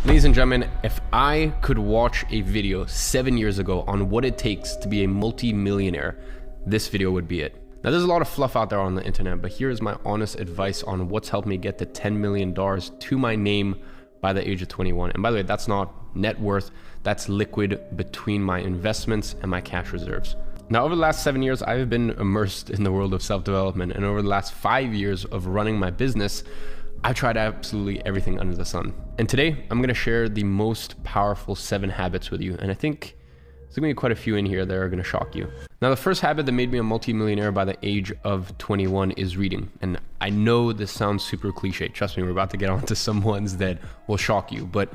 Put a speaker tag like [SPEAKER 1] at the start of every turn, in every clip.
[SPEAKER 1] Ladies and gentlemen, if I could watch a video 7 years ago on what it takes to be a multi-millionaire, this video would be it. Now, there's a lot of fluff out there on the internet, but here's my honest advice on what's helped me get to $10 million to my name by the age of 21. And by the way, that's not net worth, that's liquid between my investments and my cash reserves. Now, over the last 7 years, I've been immersed in the world of self-development. And over the last 5 years of running my business, I've tried absolutely everything under the sun. And today, I'm gonna share the most powerful 7 habits with you. And I think there's gonna be quite a few in here that are gonna shock you. Now, the first habit that made me a multi-millionaire by the age of 21 is reading. And I know this sounds super cliche. Trust me, we're about to get on to some ones that will shock you. But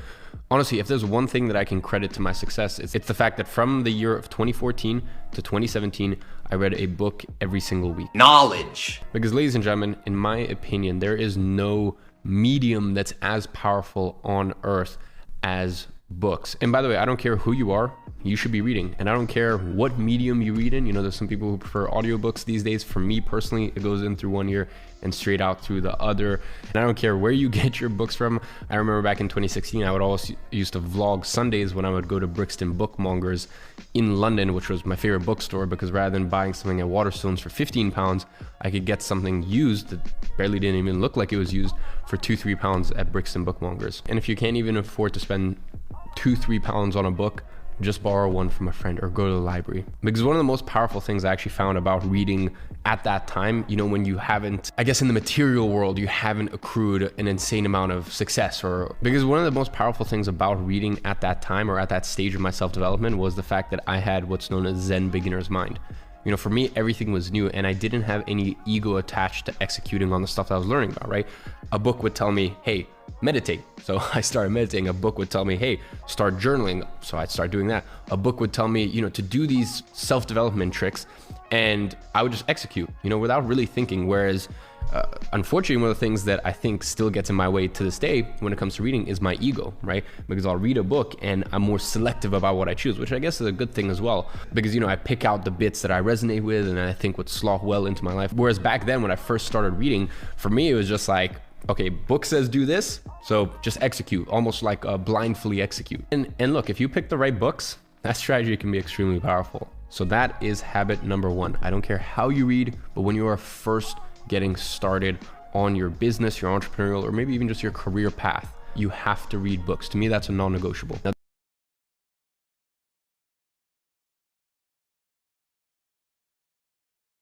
[SPEAKER 1] honestly, if there's one thing that I can credit to my success, it's the fact that from the year of 2014 to 2017, I read a book every single week.
[SPEAKER 2] Knowledge.
[SPEAKER 1] Because ladies and gentlemen, in my opinion, there is no medium that's as powerful on earth as books. And by the way, I don't care who you are, you should be reading. And I don't care what medium you read in. You know, there's some people who prefer audiobooks these days. For me personally, it goes in through one ear and straight out through the other. And I don't care where you get your books from. I remember back in 2016, I would always used to vlog Sundays when I would go to Brixton Bookmongers in London, which was my favorite bookstore, because rather than buying something at Waterstones for 15 pounds, I could get something used that barely didn't even look like it was used for £2-3 at Brixton Bookmongers. And if you can't even afford to spend £2-3 on a book, just borrow one from a friend or go to the library. Because one of the most powerful things I actually found about reading at that time, you know, when you haven't, I guess in the material world, you haven't accrued an insane amount of success, or because one of the most powerful things about reading at that time or at that stage of my self-development was the fact that I had what's known as Zen beginner's mind. You know, for me, everything was new and I didn't have any ego attached to executing on the stuff that I was learning about, right? A book would tell me, hey, meditate. So I started meditating. A book would tell me, hey, start journaling. So I'd start doing that. A book would tell me, you know, to do these self-development tricks, and I would just execute, you know, without really thinking. Whereas unfortunately, one of the things that I think still gets in my way to this day when it comes to reading is my ego, right? Because I'll read a book and I'm more selective about what I choose, which I guess is a good thing as well. Because, you know, I pick out the bits that I resonate with and I think would slot well into my life. Whereas back then when I first started reading, for me, it was just like, okay, book says do this, so just execute, almost like blindly execute. And look, if you pick the right books, that strategy can be extremely powerful. So that is habit number 1. I don't care how you read, but when you are first getting started on your business, your entrepreneurial, or maybe even just your career path, you have to read books. To me, that's a non-negotiable. Now,